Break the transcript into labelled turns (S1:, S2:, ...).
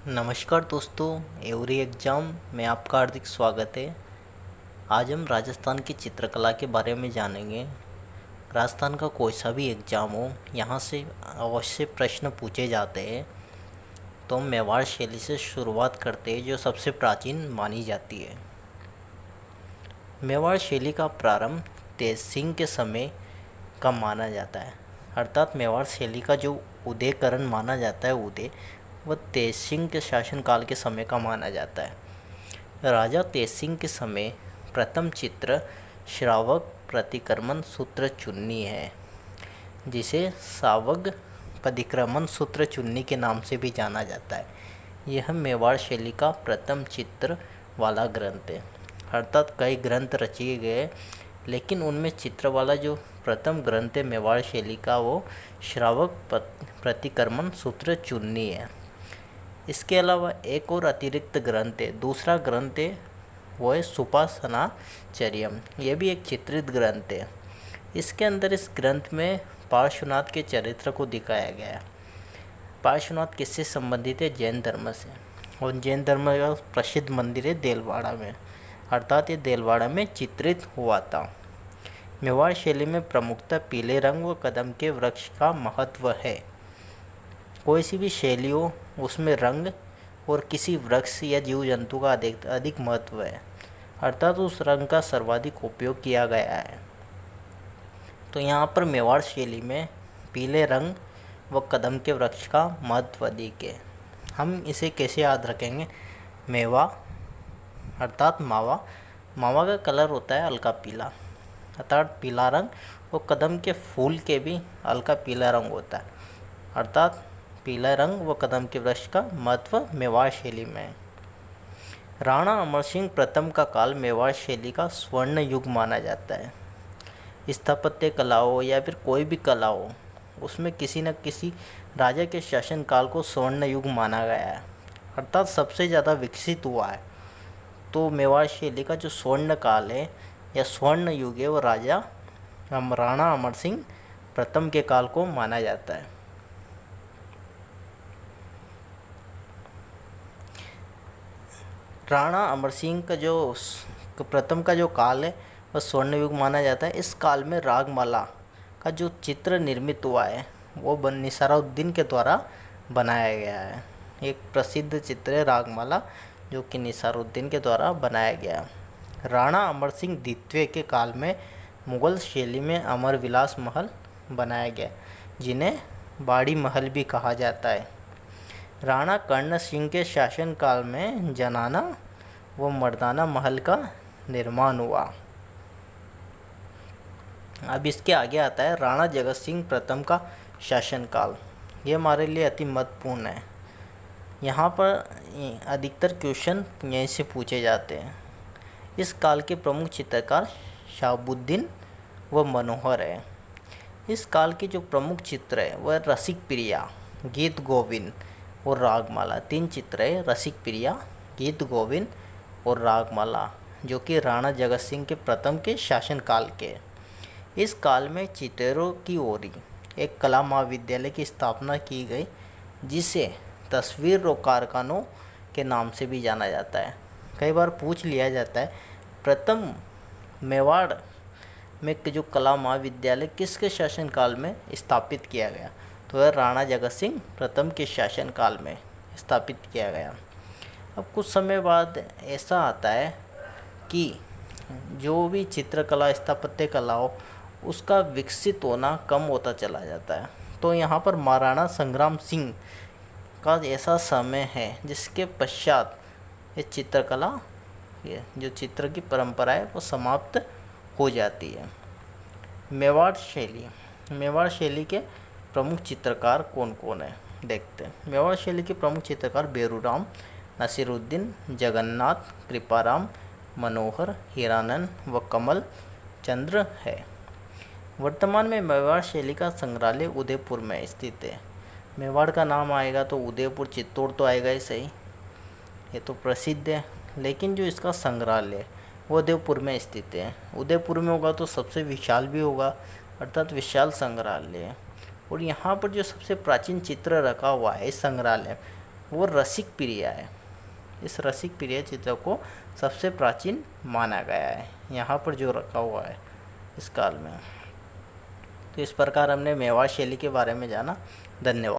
S1: नमस्कार दोस्तों, every exam में आपका हार्दिक स्वागत है। आज हम राजस्थान की चित्रकला के बारे में जानेंगे। राजस्थान का कोई सा भी एग्ज़ाम हो, यहाँ से अवश्य प्रश्न पूछे जाते हैं। तो हम मेवाड़ शैली से शुरुआत करते हैं, जो सबसे प्राचीन मानी जाती है। मेवाड़ शैली का प्रारंभ तेज सिंह के समय का माना जाता है। अर्थात मेवाड़ शैली का जो उदयकरण माना जाता है, उदय, वह तेज सिंह के शासनकाल के समय का माना जाता है। राजा तेज सिंह के समय प्रथम चित्र श्रावक प्रतिक्रमण सूत्र चुन्नी है, जिसे सावग प्रतिक्रमण सूत्र चुन्नी के नाम से भी जाना जाता है। यह मेवाड़ शैली का प्रथम चित्र वाला ग्रंथ है। अर्थात कई ग्रंथ रचे गए, लेकिन उनमें चित्र वाला जो प्रथम ग्रंथ है मेवाड़ शैली का, वो श्रावक प्रतिक्रमण सूत्र चुन्नी है। इसके अलावा एक और अतिरिक्त ग्रंथ है, दूसरा ग्रंथ है, वो है सुपासनाचर्यम। यह भी एक चित्रित ग्रंथ है। इसके अंदर इस ग्रंथ में पार्श्वनाथ के चरित्र को दिखाया गया है। पार्श्वनाथ किससे संबंधित है? जैन धर्म से। और जैन धर्म का प्रसिद्ध मंदिर है देलवाड़ा में, अर्थात ये देलवाड़ा में चित्रित हुआ था। मेवाड़ शैली में प्रमुखतः पीले रंग व कदम के वृक्ष का महत्व है। कोई सी भी शैली हो, उसमें रंग और किसी वृक्ष या जीव जंतु का अधिक महत्व है, अर्थात उस रंग का सर्वाधिक उपयोग किया गया है। तो यहाँ पर मेवाड़ शैली में पीले रंग व कदम के वृक्ष का महत्व अधिक है। हम इसे कैसे याद रखेंगे? मेवा अर्थात मावा, मावा का कलर होता है हल्का पीला, अर्थात पीला रंग, और कदम के फूल के भी हल्का पीला रंग होता है, अर्थात पीला रंग व कदम के वृक्ष का महत्व मेवाड़ शैली में है। राणा अमर सिंह प्रथम का काल मेवाड़ शैली का स्वर्ण युग माना जाता है। स्थापत्य कला हो या फिर कोई भी कला हो, उसमें किसी न किसी राजा के शासनकाल को स्वर्ण युग माना गया है, अर्थात सबसे ज़्यादा विकसित हुआ है। तो मेवाड़ शैली का जो स्वर्ण काल है या स्वर्ण युग है, वो राणा अमर सिंह प्रथम के काल को माना जाता है। राणा अमर सिंह का जो प्रथम का जो काल है, वह स्वर्ण युग माना जाता है। इस काल में रागमाला का जो चित्र निर्मित हुआ है, वो निसारुद्दीन के द्वारा बनाया गया है। एक प्रसिद्ध चित्र है रागमाला, जो कि निसारुद्दीन के द्वारा बनाया गया। राणा अमर सिंह द्वितीय के काल में मुग़ल शैली में अमर विलास महल बनाया गया, जिन्हें बाड़ी महल भी कहा जाता है। राणा कर्ण सिंह के शासनकाल में जनाना व मर्दाना महल का निर्माण हुआ। अब इसके आगे आता है राणा जगत सिंह प्रथम का शासनकाल। ये हमारे लिए अति महत्वपूर्ण है। यहाँ पर अधिकतर क्वेश्चन यहीं से पूछे जाते हैं। इस काल के प्रमुख चित्रकार शहाबुद्दीन व मनोहर है। इस काल के जो प्रमुख चित्र है, वह रसिक प्रिया, गीत गोविंद और रागमाला, तीन चित्र है, रसिक प्रिया, गीत गोविंद और रागमाला, जो कि राणा जगत सिंह के प्रथम के शासनकाल के। इस काल में चित्रों की ओरी एक कला महाविद्यालय की स्थापना की गई, जिसे तस्वीर और कारखानों के नाम से भी जाना जाता है। कई बार पूछ लिया जाता है, प्रथम मेवाड़ में जो कला महाविद्यालय किसके शासनकाल में स्थापित किया गया? तो वह राणा जगत सिंह प्रथम के शासनकाल में स्थापित किया गया। अब कुछ समय बाद ऐसा आता है कि जो भी चित्रकला, स्थापत्य कला हो, उसका विकसित होना कम होता चला जाता है। तो यहाँ पर महाराणा संग्राम सिंह का ऐसा समय है, जिसके पश्चात ये चित्रकला, ये जो चित्र की परंपरा है, वो समाप्त हो जाती है। मेवाड़ शैली के प्रमुख चित्रकार कौन कौन है, देखते हैं। मेवाड़ शैली के प्रमुख चित्रकार बेरूराम, नसीरुद्दीन, जगन्नाथ, कृपाराम, मनोहर, हीरानंद व कमल चंद्र है। वर्तमान में मेवाड़ शैली का संग्रहालय उदयपुर में स्थित है। मेवाड़ का नाम आएगा तो उदयपुर, चित्तौड़ तो आएगा ही सही, ये तो प्रसिद्ध है। लेकिन जो इसका संग्रहालय है, वो उदयपुर में स्थित है। उदयपुर में होगा तो सबसे विशाल भी होगा, अर्थात विशाल संग्रहालय है। और यहाँ पर जो सबसे प्राचीन चित्र रखा हुआ है इस संग्रहालय, वो रसिक प्रिय है। इस रसिक प्रिय चित्र को सबसे प्राचीन माना गया है, यहाँ पर जो रखा हुआ है इस काल में। तो इस प्रकार हमने मेवाड़ शैली के बारे में जाना। धन्यवाद।